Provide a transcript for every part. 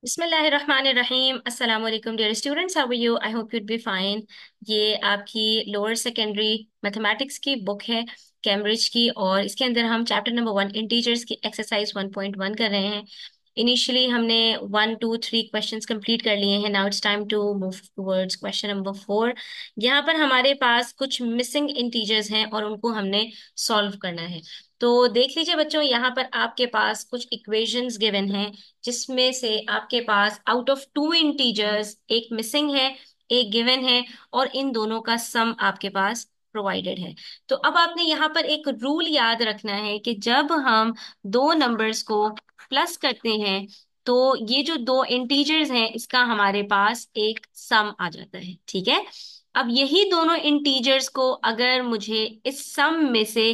बिस्मिल्लाहिर्रहमानिर्रहीम अस्सलाम वालेकुम dear students, how are you? I hope you'd be fine. ये आपकी लोअर सेकेंडरी मैथमेटिक्स की बुक है, कैम्ब्रिज की, और इसके अंदर हम चैप्टर नंबर 1 इंटीजर्स की एक्सरसाइज 1.1 कर रहे हैं। इनिशियली हमने 1 2 3 क्वेश्चंस कंप्लीट कर लिए हैं। Now it's time to move towards question number 4। यहाँ पर हमारे पास कुछ मिसिंग इंटीजर्स हैं और उनको हमने सॉल्व करना है। तो देख लीजिए बच्चों, यहाँ पर आपके पास कुछ इक्वेशंस गिवन हैं, जिसमें से आपके पास आउट ऑफ टू इंटीजर्स एक मिसिंग है, एक गिवन है, और इन दोनों का सम आपके पास प्रोवाइडेड है। तो अब आपने यहाँ पर एक रूल याद रखना है कि जब हम दो नंबर्स को प्लस करते हैं तो ये जो दो इंटीजर्स हैं इसका हमारे पास एक सम आ जाता है। ठीक है, अब यही दोनों इंटीजर्स को अगर मुझे इस सम में से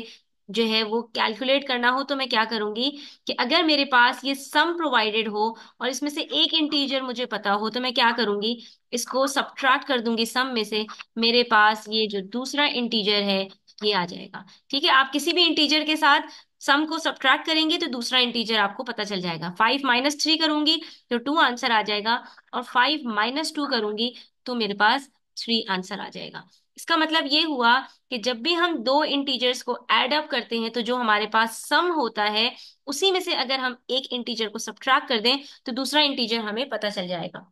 जो है वो कैलकुलेट करना हो तो मैं क्या करूंगी कि अगर मेरे पास ये सम प्रोवाइडेड हो और इसमें से एक इंटीजर मुझे पता हो तो मैं क्या करूंगी, इसको सबट्रैक्ट कर दूंगी सम में से। मेरे पास ये जो दूसरा इंटीजर है ये आ जाएगा। ठीक है, आप किसी भी इंटीजर के साथ सम को सबट्रैक्ट करेंगे तो दूसरा इंटीजर आपको पता चल जाएगा। 5 - 3 करूंगी तो 2 आंसर आ जाएगा, और 5 - 2 करूंगी तो मेरे पास 3 आंसर आ जाएगा। इसका मतलब ये हुआ कि जब भी हम दो इंटीजर्स को ऐड अप करते हैं तो जो हमारे पास सम होता है उसी में से अगर हम एक इंटीजर को सबट्रैक्ट कर दें तो दूसरा इंटीजर हमें पता चल जाएगा।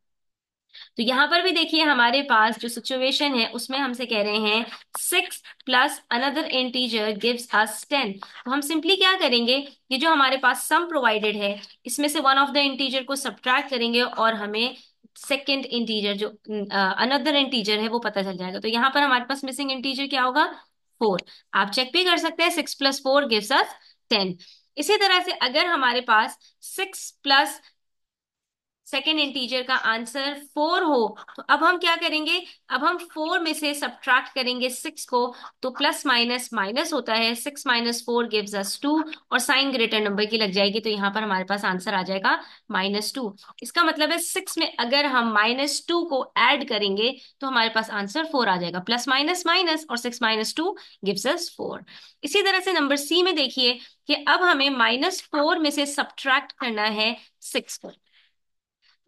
तो यहाँ पर भी देखिए हमारे पास जो सिचुएशन है उसमें हमसे कह रहे हैं 6 plus another integer gives us 10। तो हम सिंपली क्या करेंगे, ये जो हमारे पास सम प्रोवाइडेड है इसमें से वन ऑफ द इंटीजर को सबट्रैक्ट करेंगे और हमें सेकेंड इंटीजर जो अनदर इंटीजर है वो पता चल जाएगा। तो यहाँ पर हमारे पास मिसिंग इंटीजर क्या होगा, 4। आप चेक भी कर सकते हैं, 6 + 4 गिव्स अस 10। इसी तरह से अगर हमारे पास 6 प्लस सेकेंड इंटीजर का आंसर 4 हो तो अब हम क्या करेंगे, अब हम 4 में से सब्ट्रैक्ट करेंगे 6 को। तो प्लस माइनस माइनस होता है, 6 - 4 गिव्स अस 2, और साइन ग्रेटर नंबर की लग जाएगी तो यहाँ पर हमारे पास आंसर आ जाएगा -2। इसका मतलब है 6 में अगर हम -2 को ऐड करेंगे तो हमारे पास आंसर 4 आ जाएगा। प्लस माइनस माइनस और 6 - 2 गिव्स अस 4। इसी तरह से नंबर सी में देखिए कि अब हमें -4 में से सब्ट्रैक्ट करना है 6 को।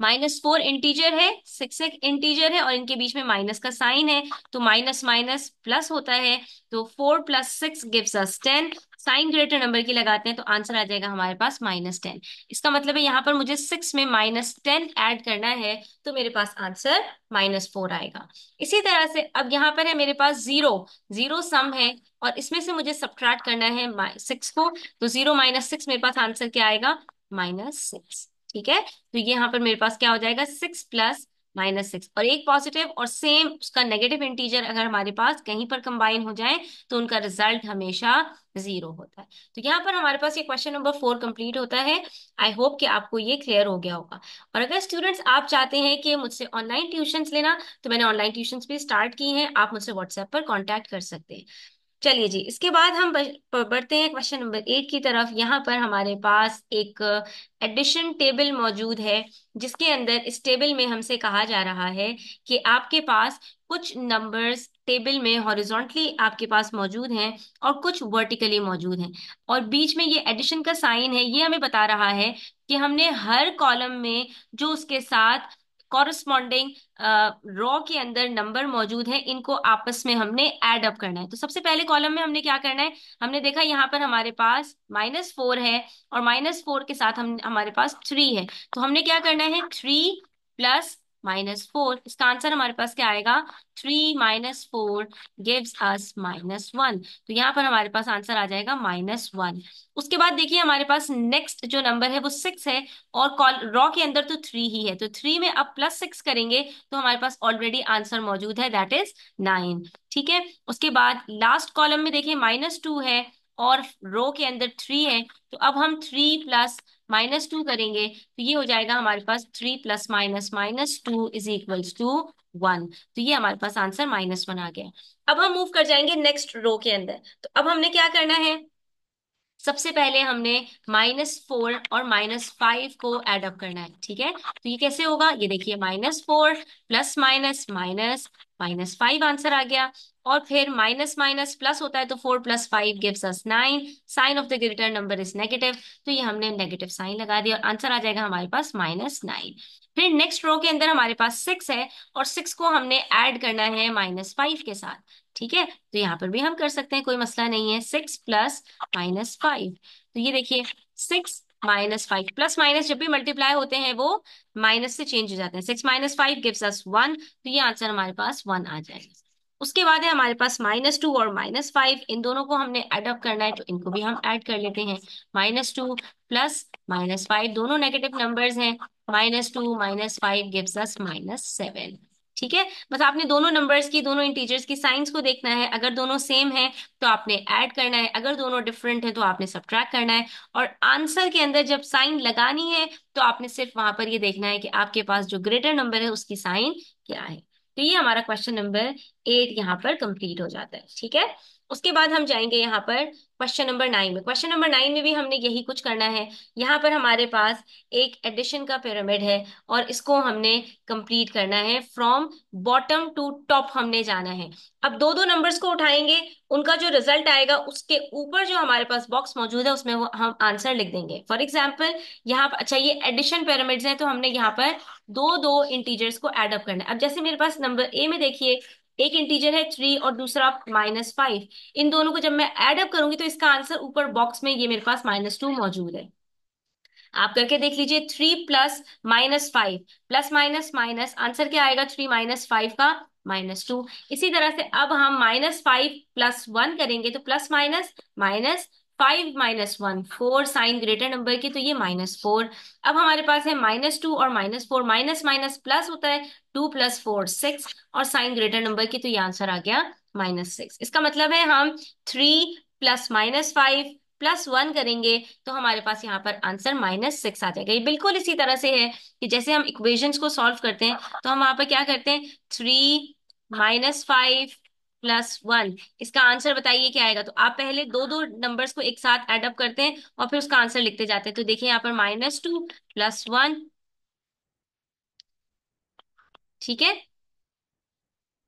-4 इंटीजर है, 6 एक इंटीजर है, और इनके बीच में माइनस का साइन है, तो माइनस माइनस प्लस होता है। तो 4 + 6 gives us 10। Sign greater number की लगाते हैं तो आंसर आ जाएगा हमारे पास -10। इसका मतलब है यहाँ पर मुझे 6 में -10 ऐड करना है तो मेरे पास आंसर -4 आएगा। इसी तरह से अब यहाँ पर है मेरे पास जीरो, जीरो सम है, और इसमें से मुझे सब्ट्रैक्ट करना है 6 को। तो 0 - 6 मेरे पास आंसर क्या आएगा, -6। ठीक है, तो ये यहाँ पर मेरे पास क्या हो जाएगा, 6 प्लस -6, और एक पॉजिटिव और सेम उसका नेगेटिव इंटीजर अगर हमारे पास कहीं पर कंबाइन हो जाए तो उनका रिजल्ट हमेशा 0 होता है। तो यहाँ पर हमारे पास ये क्वेश्चन नंबर 4 कंप्लीट होता है। आई होप कि आपको ये क्लियर हो गया होगा। और अगर स्टूडेंट्स आप चाहते हैं कि मुझसे ऑनलाइन ट्यूशंस लेना तो मैंने ऑनलाइन ट्यूशंस भी स्टार्ट की हैं, आप मुझसे व्हाट्सएप पर कॉन्टैक्ट कर सकते हैं। चलिए जी, इसके बाद हम बढ़ते हैं क्वेश्चन नंबर 8 की तरफ। यहाँ पर हमारे पास एक एडिशन टेबल मौजूद है, जिसके अंदर इस टेबल में हमसे कहा जा रहा है कि आपके पास कुछ नंबर्स टेबल में हॉरिजॉन्टली आपके पास मौजूद हैं और कुछ वर्टिकली मौजूद हैं, और बीच में ये एडिशन का साइन है। ये हमें बता रहा है कि हमने हर कॉलम में जो उसके साथ कॉरस्पॉन्डिंग रो के अंदर नंबर मौजूद है इनको आपस में हमने ऐड अप करना है। तो सबसे पहले कॉलम में हमने क्या करना है, हमने देखा यहाँ पर हमारे पास -4 है, और -4 के साथ हम हमारे पास 3 है। तो हमने क्या करना है, 3 प्लस -4, इसका आंसर हमारे पास क्या आएगा, 3 - 4 गिव्स अस -1। तो यहाँ पर हमारे पास आंसर आ जाएगा -1। उसके बाद देखिए हमारे पास नेक्स्ट जो नंबर है वो 6 है, और कॉल रॉ के अंदर तो 3 ही है, तो 3 में अब +6 करेंगे तो हमारे पास ऑलरेडी आंसर मौजूद है, दैट इज 9। ठीक है, उसके बाद लास्ट कॉलम में देखिए -2 है और रो के अंदर 3 है, तो अब हम 3 प्लस -2 करेंगे तो ये हो जाएगा हमारे पास 3 + -2 इज इक्वल्स टू 1। तो ये हमारे पास आंसर -1 आ गया। अब हम मूव कर जाएंगे नेक्स्ट रो के अंदर। तो अब हमने क्या करना है, सबसे पहले हमने -4 और -5 को एड अप करना है, ठीक है। तो ये कैसे होगा, ये देखिए, -4 प्लस माइनस माइनस -5 आंसर आ गया। और फिर माइनस माइनस प्लस होता है, तो 4 + 5 gives us 9। Sign of the greater number is negative, तो ये हमने नेगेटिव साइन लगा दिया और आंसर आ जाएगा हमारे पास -9। फिर नेक्स्ट रो के अंदर हमारे पास 6 है, और 6 को हमने ऐड करना है -5 के साथ, ठीक है। तो यहाँ पर भी हम कर सकते हैं, कोई मसला नहीं है। 6 प्लस -5, तो ये देखिए, 6 -5, प्लस माइनस जब भी मल्टीप्लाई होते हैं वो माइनस से चेंज हो जाते हैं। 6 - 5 गिव्स अस 1, तो ये आंसर हमारे पास 1 आ जाएगा। उसके बाद है हमारे पास -2 और -5, इन दोनों को हमने ऐड अप करना है, तो इनको भी हम ऐड कर लेते हैं। -2 प्लस -5 दोनों नेगेटिव नंबर्स हैं, -2 -5 गिव्स अस -7, ठीक है। बस आपने दोनों नंबर्स की, दोनों इंटीजर्स की साइंस को देखना है। अगर दोनों सेम है तो आपने ऐड करना है, अगर दोनों डिफरेंट है तो आपने सब्ट्रैक्ट करना है। और आंसर के अंदर जब साइन लगानी है तो आपने सिर्फ वहां पर ये देखना है कि आपके पास जो ग्रेटर नंबर है उसकी साइन क्या है। तो ये हमारा क्वेश्चन नंबर 8 यहाँ पर कंप्लीट हो जाता है, ठीक है। उसके बाद हम जाएंगे यहाँ पर क्वेश्चन नंबर 9 में। क्वेश्चन नंबर 9 में भी हमने यही कुछ करना है। यहाँ पर हमारे पास एक एडिशन का पिरामिड है और इसको हमने कंप्लीट करना है, फ्रॉम बॉटम टू टॉप हमने जाना है। अब दो दो नंबर्स को उठाएंगे, उनका जो रिजल्ट आएगा उसके ऊपर जो हमारे पास बॉक्स मौजूद है उसमें वो हम आंसर लिख देंगे। फॉर एग्जाम्पल यहाँ पर, अच्छा, ये एडिशन पिरामिड्स हैं, तो हमने यहाँ पर दो दो इंटीजर्स को ऐड अप करना है। अब जैसे मेरे पास नंबर ए में देखिए, एक इंटीजर है 3 और दूसरा -5, इन दोनों को जब मैं ऐड अप करूंगी तो इसका आंसर ऊपर बॉक्स में ये मेरे पास -2 मौजूद है। आप करके देख लीजिए, 3 plus -5 plus minus minus, answer क्या आएगा 3 -5 का -2। इसी तरह से अब हम -5 + 1 करेंगे, तो plus minus minus, 5 - 1 4, sign greater number की, तो ये -4। अब हमारे पास है -2 और -4, माइनस माइनस प्लस होता है, 2 + 4 6, और साइन ग्रेटर नंबर की, तो ये आंसर आ गया -6। इसका मतलब है हम 3 प्लस -5 प्लस 1 करेंगे तो हमारे पास यहाँ पर आंसर -6 आ जाएगा। ये बिल्कुल इसी तरह से है कि जैसे हम इक्वेशंस को सॉल्व करते हैं तो हम वहां पर क्या करते हैं, 3 -5 + 1, इसका आंसर बताइए क्या आएगा। तो आप पहले दो दो नंबर्स को एक साथ ऐड अप करते हैं और फिर उसका आंसर लिखते जाते हैं। तो देखिए यहाँ पर -2 + 1, ठीक है।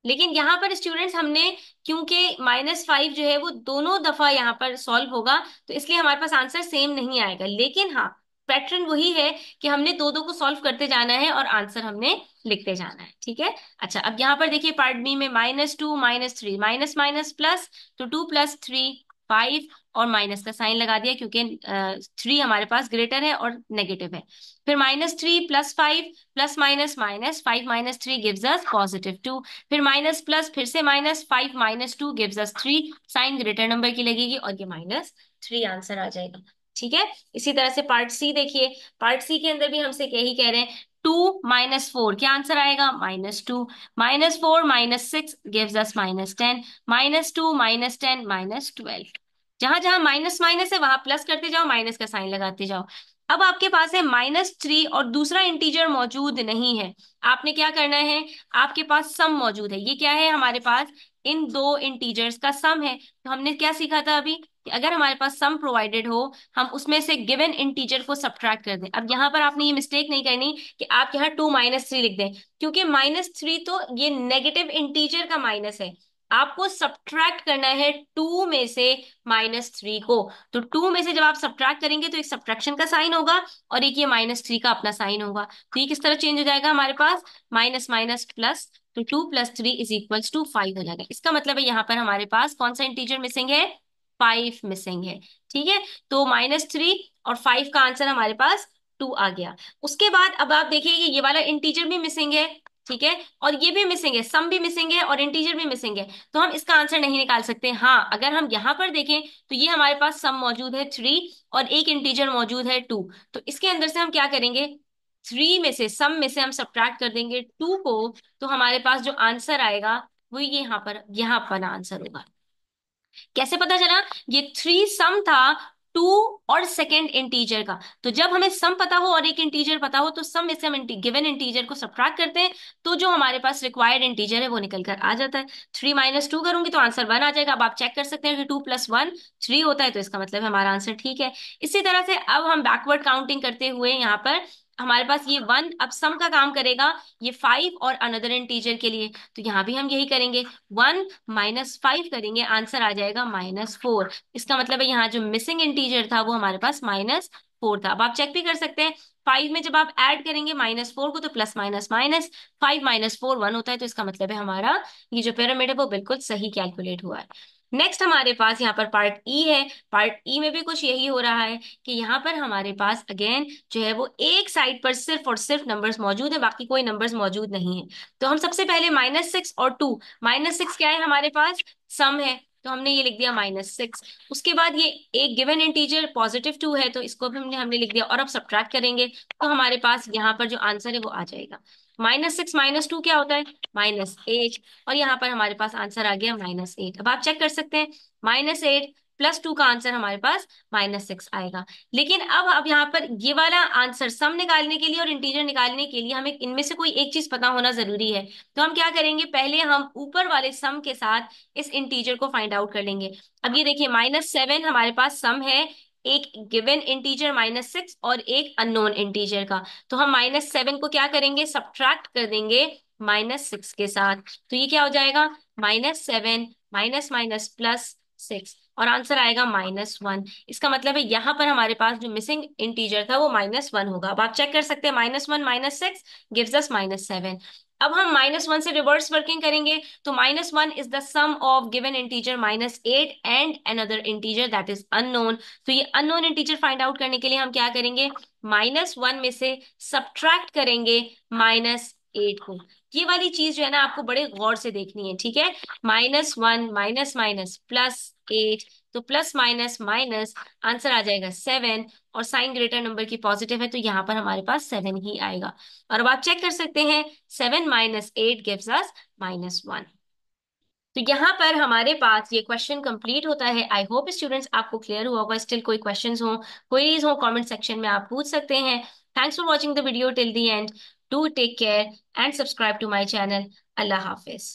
लेकिन यहाँ पर स्टूडेंट्स हमने, क्योंकि -5 जो है वो दोनों दफा यहाँ पर सॉल्व होगा, तो इसलिए हमारे पास आंसर सेम नहीं आएगा। लेकिन हाँ, पैटर्न वही है कि हमने दो दो को सॉल्व करते जाना है और आंसर हमने लिखते जाना है, ठीक है। अच्छा, अब यहाँ पर देखिए पार्ट बी में -2 -3, माइनस माइनस प्लस, तो 2 + 3 5, और माइनस का साइन लगा दिया क्योंकि 3 हमारे पास ग्रेटर है और नेगेटिव है। फिर -3 + 5 plus minus minus, 5 - 3 gives us +2। फिर माइनस प्लस, फिर से -5 - 2 gives us 3, sign greater number की लगेगी और ये -3 आंसर आ जाएगा, ठीक है। इसी तरह से पार्ट सी देखिए, पार्ट सी के अंदर भी हमसे यही कह रहे हैं, 2 - 4 क्या आंसर आएगा -2, -4 - 6 गिव्स अस -10, -2 - 10 -12। जहां जहां माइनस माइनस है वहां प्लस करते जाओ, माइनस का साइन लगाते जाओ। अब आपके पास है -3 और दूसरा इंटीजर मौजूद नहीं है। आपने क्या करना है, आपके पास सम मौजूद है। ये क्या है, हमारे पास इन दो इंटीजर्स का सम है। तो हमने क्या सीखा था अभी, कि अगर हमारे पास सम प्रोवाइडेड हो, हम उसमें से गिवन इंटीजर को सब्ट्रैक्ट कर दें। अब यहाँ पर आपने ये मिस्टेक नहीं करनी कि आप यहाँ 2 - 3 लिख दें, क्योंकि -3 तो ये नेगेटिव इंटीजर का माइनस है। आपको सब्ट्रैक्ट करना है 2 में से -3 को। तो 2 में से जब आप सब्ट्रैक्ट करेंगे तो एक सब्ट्रैक्शन का साइन होगा और एक ये -3 का अपना साइन होगा। तो ये किस तरह चेंज हो जाएगा हमारे पास, माइनस माइनस प्लस, तो 2 + 3 = 5 हो जाएगा। इसका मतलब है यहाँ पर हमारे पास कौन सा इंटीजर मिसिंग है, 5 मिसिंग है, ठीक है। तो -3 और 5 का आंसर हमारे पास 2 आ गया। उसके बाद अब आप देखिए ये वाला इंटीजर भी मिसिंग है, ठीक है, और ये भी मिसिंग है, सम भी मिसिंग है और इंटीजर भी मिसिंग है। तो हम इसका आंसर नहीं निकाल सकते। हाँ, अगर हम यहाँ पर देखें तो ये हमारे पास सम मौजूद है 3 और एक इंटीजर मौजूद है 2। तो इसके अंदर से हम क्या करेंगे, 3 में से, सम में से हम सब्ट्रैक्ट कर देंगे 2 को, तो हमारे पास जो आंसर आएगा वो ये यहाँ पर आंसर होगा। कैसे पता चला, ये 3 सम था, 2 और सेकेंड इंटीजर का। तो जब हमें सम पता हो और एक इंटीजर पता हो तो सम में से हम गिवन इंटीजर को सब्ट्रैक्ट करते हैं, तो जो हमारे पास रिक्वायर्ड इंटीजर है वो निकल कर आ जाता है। 3 - 2 करूंगी तो आंसर 1 आ जाएगा। अब आप चेक कर सकते हैं कि 2 + 1 3 होता है, तो इसका मतलब है हमारा आंसर ठीक है। इसी तरह से अब हम बैकवर्ड काउंटिंग करते हुए यहाँ पर हमारे पास ये 1 अब सम का काम करेगा, ये 5 और अनदर इंटीजर के लिए, तो यहाँ भी हम यही करेंगे। 1 - 5 करेंगे, आंसर आ जाएगा -4। इसका मतलब है यहाँ जो मिसिंग इंटीजर था वो हमारे पास -4 था। अब आप चेक भी कर सकते हैं, 5 में जब आप ऐड करेंगे -4 को तो प्लस माइनस माइनस, 5 - 4 1 होता है, तो इसका मतलब है हमारा ये जो पिरामिड है वो बिल्कुल सही कैलकुलेट हुआ है। नेक्स्ट हमारे पास यहाँ पर पार्ट ई है। पार्ट ई में भी कुछ यही हो रहा है कि यहाँ पर हमारे पास अगेन जो है वो एक साइड पर सिर्फ और सिर्फ नंबर्स मौजूद है, बाकी कोई नंबर्स मौजूद नहीं है। तो हम सबसे पहले -6 और 2, -6 क्या है हमारे पास, सम है, तो हमने ये लिख दिया -6। उसके बाद ये एक गिवन इंटीजर +2 है, तो इसको भी हमने हमने लिख दिया, और अब सब्ट्रैक्ट करेंगे तो हमारे पास यहाँ पर जो आंसर है वो आ जाएगा। -6 -2 क्या होता है, -8, और यहाँ पर हमारे पास आंसर आ गया -8। अब आप चेक कर सकते हैं, -8 + 2 का आंसर हमारे पास -6 आएगा। लेकिन अब यहाँ पर ये वाला आंसर सम निकालने के लिए और इंटीजर निकालने के लिए हमें इनमें से कोई एक चीज पता होना जरूरी है। तो हम क्या करेंगे, पहले हम ऊपर वाले सम के साथ इस इंटीजर को फाइंड आउट कर लेंगे। अब ये देखिए, -7 हमारे पास सम है, एक गिवन इंटीजर -6 और एक अननोन इंटीजर का। तो हम -7 को क्या करेंगे, सब्ट्रैक्ट कर देंगे -6 के साथ। तो ये क्या हो जाएगा, -7 माइनस माइनस +6, और आंसर आएगा -1। इसका मतलब है यहाँ पर हमारे पास जो मिसिंग इंटीजर था वो -1 होगा। अब आप चेक कर सकते हैं, -1 -6 गिव्स अस -7। अब हम -1 से रिवर्स वर्किंग करेंगे, तो -1 is the sum of given integer -8 and another integer that is unknown. तो ये अननोन इंटीजर फाइंड आउट करने के लिए हम क्या करेंगे, -1 में से सब्ट्रैक्ट करेंगे -8 को। ये वाली चीज जो है ना आपको बड़े गौर से देखनी है, ठीक है। -1 माइनस माइनस +8, तो प्लस माइनस माइनस, आंसर आ जाएगा 7, और साइन ग्रेटर नंबर की पॉजिटिव है तो यहाँ पर हमारे पास 7 ही आएगा। और अब आप चेक कर सकते हैं, 7 - 8 गिव्स अस -1। तो यहाँ पर हमारे पास ये क्वेश्चन कंप्लीट होता है। आई होप स्टूडेंट्स आपको क्लियर हुआ होगा। स्टिल कोई क्वेश्चंस हो, क्वेरीज हो, कमेंट सेक्शन में आप पूछ सकते हैं। Thanks for watching the video till the end. Do take care and subscribe to my channel. अल्लाह हाफिज।